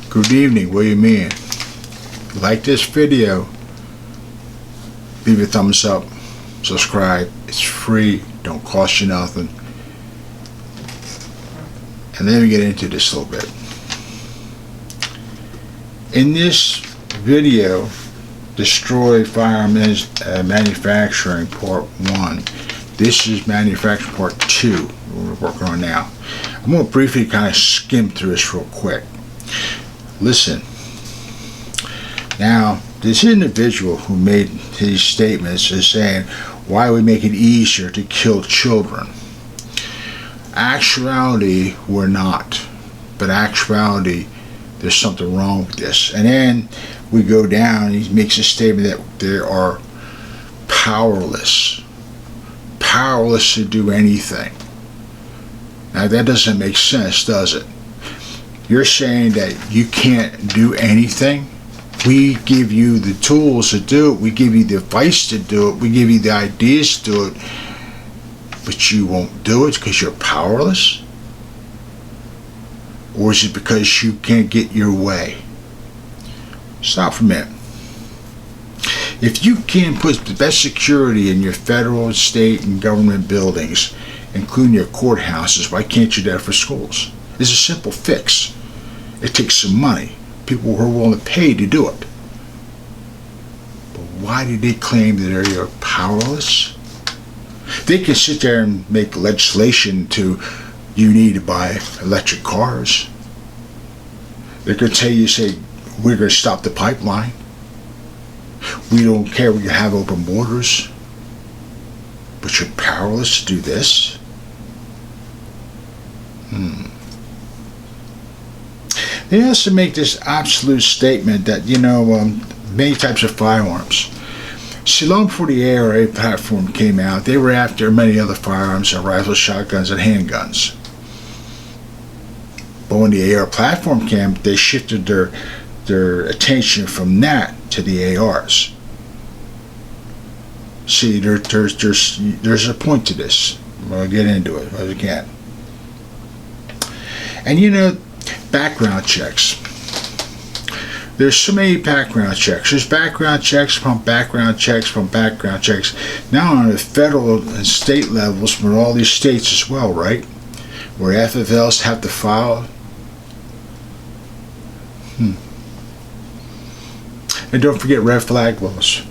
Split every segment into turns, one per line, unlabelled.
Good evening, William Ian. Like this video, leave a thumbs up, subscribe. It's free, don't cost you nothing. And let me get into this a little bit. In this video, Destroy Firearm Manufacturing Part 1. This is Manufacturing Part 2 we're working on now. I'm going to briefly kind of skim through this real quick. Listen. Now, this individual who made these statements is saying, why we make it easier to kill children? Actuality, we're not. But actuality, there's something wrong with this. And then we go down and he makes a statement that they are powerless. Powerless to do anything. Now that doesn't make sense, does it? You're saying that you can't do anything? We give you the tools to do it. We give you the advice to do it. We give you the ideas to do it. But you won't do it because you're powerless? Or is it because you can't get your way? Stop for a minute. If you can put the best security in your federal, state, and government buildings, including your courthouses, why can't you do that for schools? It's a simple fix. It takes some money. People who are willing to pay to do it. But why do they claim that they're powerless? They can sit there and make legislation to you need to buy electric cars. They could tell you, say, we're going to stop the pipeline. We don't care we have open borders. But you're powerless to do this? They also make this absolute statement that, many types of firearms. See, long before the ARA platform came out, they were after many other firearms, rifles, shotguns, and handguns. But when the AR platform came, they shifted their attention from that to the ARs. See, there's a point to this. I'll get into it again. And background checks. There's so many background checks. There's background checks from background checks from background checks. Now on the federal and state levels from all these states as well, right? Where FFLs have to file. And don't forget red flag laws.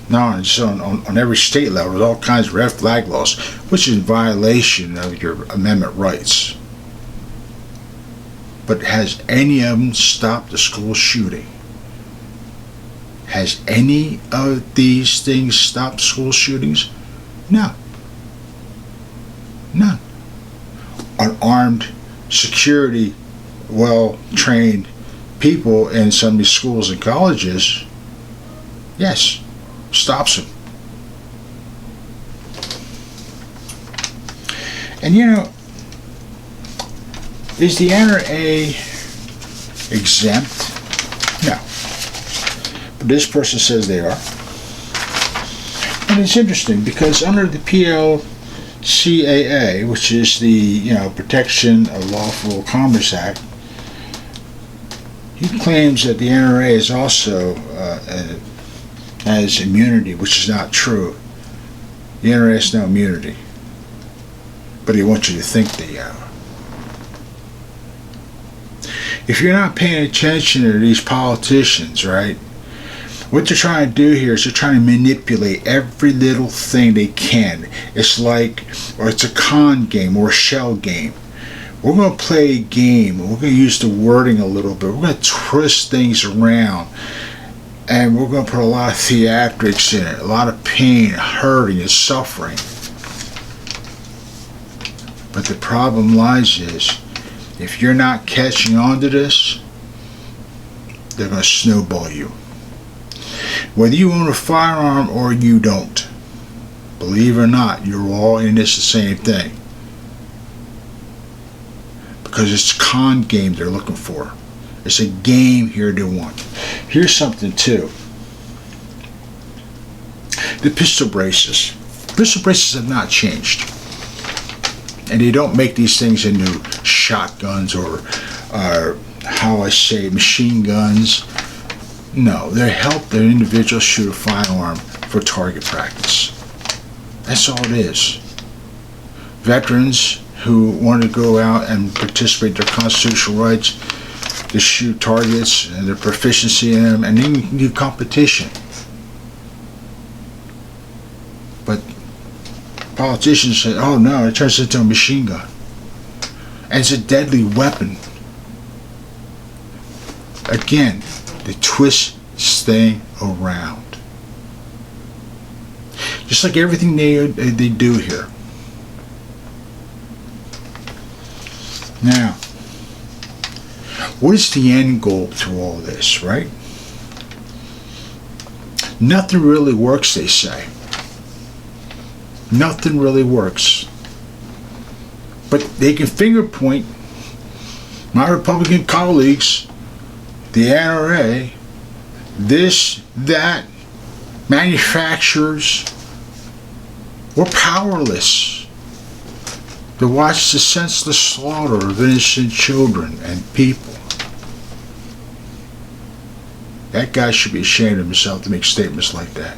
Now it's on every state level, there's all kinds of red flag laws, which is in violation of your amendment rights. But has any of them stopped the school shooting? Has any of these things stopped school shootings? No. None. Unarmed security, well-trained people in some of these schools and colleges, yes, stops them. And is the NRA exempt? No. But this person says they are. And it's interesting because under the PLCAA, which is the Protection of Lawful Commerce Act, he claims that the NRA is also has immunity, which is not true. The NRA has no immunity. But he wants you to think they have. If you're not paying attention to these politicians, right, what they're trying to do here is they're trying to manipulate every little thing they can. It's a con game or a shell game. We're going to play a game. We're going to use the wording a little bit. We're going to twist things around. And we're going to put a lot of theatrics in it. A lot of pain, hurting, and suffering. But the problem lies is, if you're not catching on to this, they're going to snowball you. Whether you own a firearm or you don't, believe it or not, you're all in this the same thing. Because it's a con game they're looking for. It's a game here they want. Here's something too. The pistol braces. Pistol braces have not changed. And they don't make these things into shotguns or how I say, machine guns. No, they help the individual shoot a firearm for target practice. That's all it is. Veterans who want to go out and participate in their constitutional rights to shoot targets and their proficiency in them, and then you can do competition. But politicians say, oh no, it turns into a machine gun. And it's a deadly weapon. Again, they twist this thing around. Just like everything they do here. Now, what is the end goal to all this, right? Nothing really works, they say. Nothing really works. But they can finger point my Republican colleagues, the NRA, this, that, manufacturers. We're powerless to watch the senseless slaughter of innocent children and people. That guy should be ashamed of himself to make statements like that.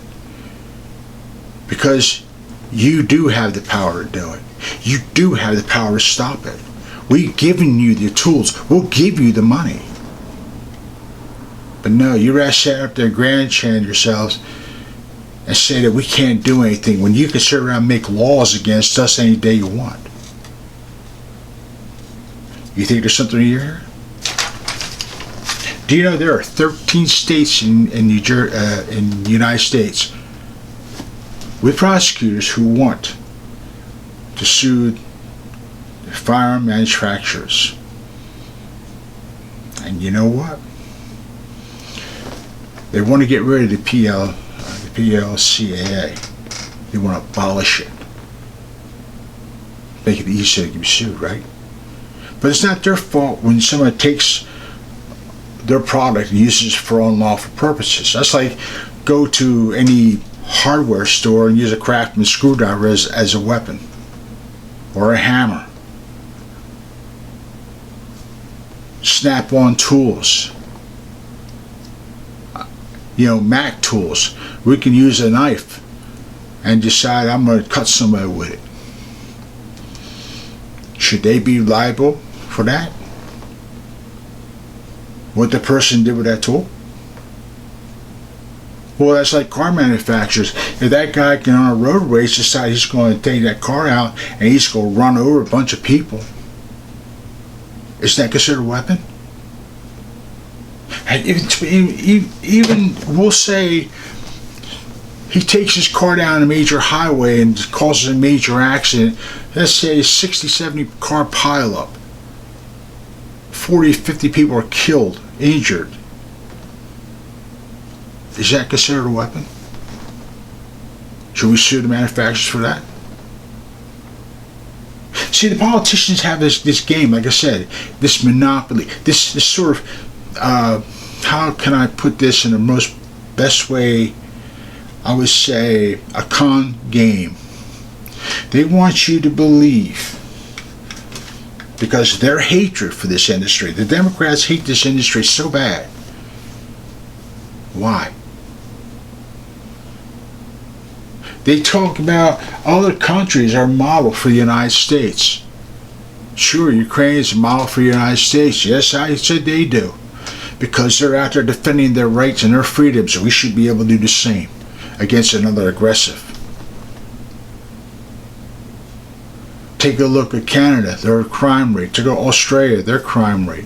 Because you do have the power to do it. You do have the power to stop it. We've given you the tools. We'll give you the money. But no, you rather sit up there grandstand yourselves and say that we can't do anything when you can sit around and make laws against us any day you want. You think there's something here? Do you know there are 13 states in the United States with prosecutors who want to sue firearm manufacturers? And you know what? They want to get rid of the PLCAA. They want to abolish it. Make it easier to be sued, right? But it's not their fault when someone takes their product and uses it for unlawful purposes. That's like go to any hardware store and use a Craftsman screwdriver as a weapon, or a hammer. Snap-on tools. Mac tools. We can use a knife and decide I'm going to cut somebody with it. Should they be liable for that? What the person did with that tool? Well, that's like car manufacturers. If that guy can on a road race decide he's going to take that car out and he's going to run over a bunch of people, is that considered a weapon? And even we'll say he takes his car down a major highway and causes a major accident. Let's say a 60, 70 car pileup. 40, 50 people are killed, injured. Is that considered a weapon? Should we sue the manufacturers for that? See, the politicians have this game, like I said, this monopoly, this sort of, how can I put this in the most best way? I would say a con game. They want you to believe, because their hatred for this industry, the Democrats hate this industry so bad. Why? They talk about other countries are a model for the United States. Sure, Ukraine is a model for the United States. Yes, I said they do. Because they're out there defending their rights and their freedoms, and we should be able to do the same against another aggressive. Take a look at Canada, their crime rate. Take a look at Australia, their crime rate.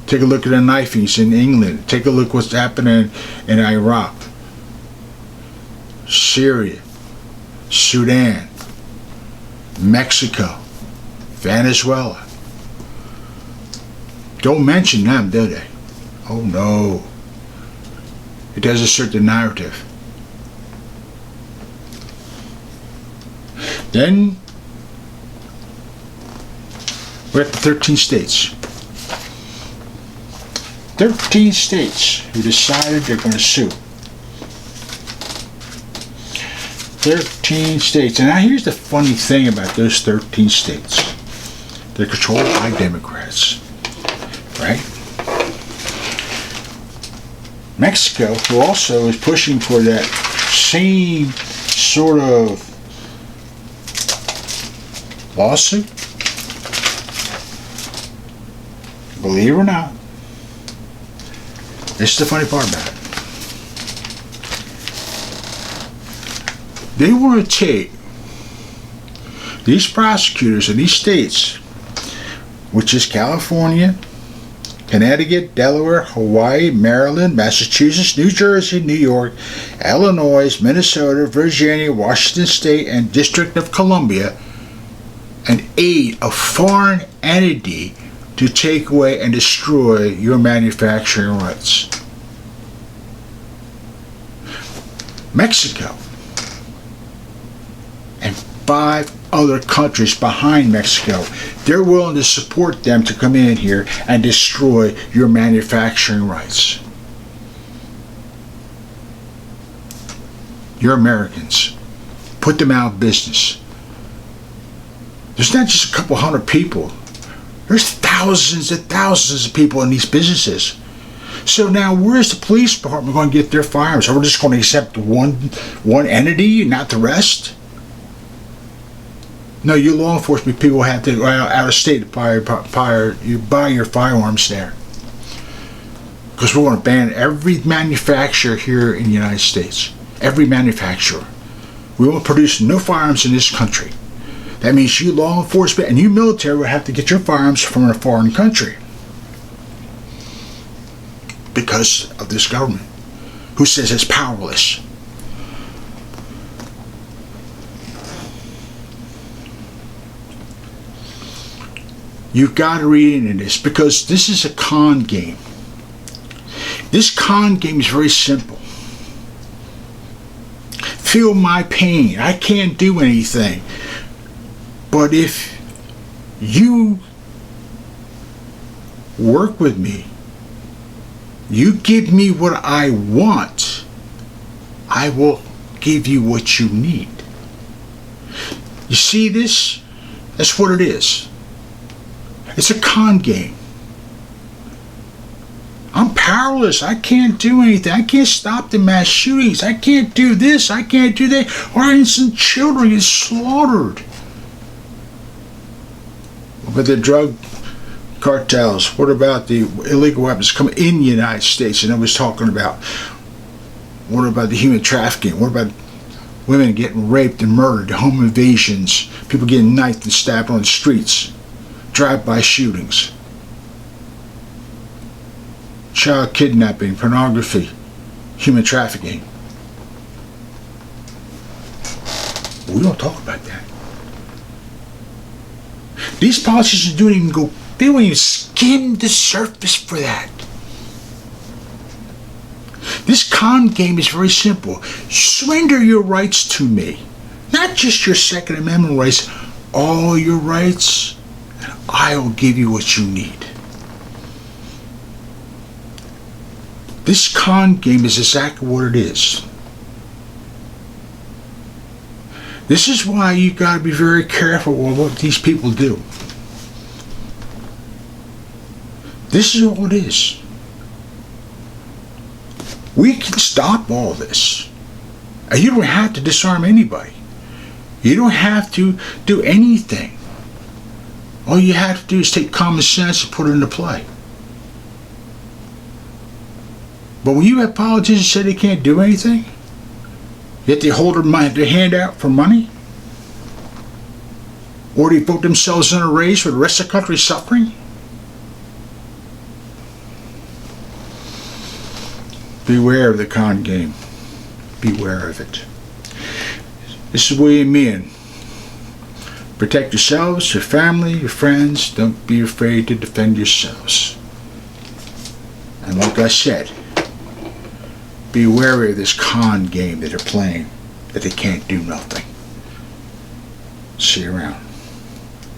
Take a look at the knifings in England. Take a look what's happening in Iraq, Syria, Sudan, Mexico, Venezuela. Don't mention them, do they? Oh no. It does assert the narrative. Then we're at the 13 states. 13 states who decided they're going to sue. 13 states. And now here's the funny thing about those 13 states. They're controlled by Democrats. Right? Mexico, who also is pushing for that same sort of lawsuit, believe it or not, this is the funny part about it. They want to take these prosecutors in these states, which is California, Connecticut, Delaware, Hawaii, Maryland, Massachusetts, New Jersey, New York, Illinois, Minnesota, Virginia, Washington State, and District of Columbia, and aid a foreign entity to take away and destroy your manufacturing rights. Mexico and 5 other countries behind Mexico, they're willing to support them to come in here and destroy your manufacturing rights. You're Americans. Put them out of business. There's not just a couple hundred people. There's thousands and thousands of people in these businesses. So now where's the police department going to get their firearms? Are we just going to accept one entity and not the rest? No, you law enforcement people have to go out of state to buy your firearms there. Because we're going to ban every manufacturer here in the United States. Every manufacturer. We will produce no firearms in this country. That means you law enforcement and you military will have to get your firearms from a foreign country. Because of this government, who says it's powerless. You've got to read into this, because this is a con game. This con game is very simple. Feel my pain. I can't do anything. But if you work with me, you give me what I want, I will give you what you need. You see this? That's what it is. It's a con game. I'm powerless. I can't do anything. I can't stop the mass shootings. I can't do this. I can't do that. Our innocent children get slaughtered. But the drug cartels, what about the illegal weapons coming in the United States? And I was talking about, what about the human trafficking? What about women getting raped and murdered, home invasions, people getting knifed and stabbed on the streets, drive-by shootings, child kidnapping, pornography, human trafficking? We don't talk about that. These politicians don't even skim the surface for that. This con game is very simple. Surrender your rights to me. Not just your Second Amendment rights, all your rights, and I will give you what you need. This con game is exactly what it is. This is why you got to be very careful with what these people do. This is all it is. We can stop all this. And you don't have to disarm anybody. You don't have to do anything. All you have to do is take common sense and put it into play. But when you have politicians say they can't do anything, yet they hold their hand out for money, or they vote themselves in a race where the rest of the country is suffering, beware of the con game. Beware of it. This is William Meehan. Protect yourselves, your family, your friends. Don't be afraid to defend yourselves. And like I said, be wary of this con game that they're playing, that they can't do nothing. See you around.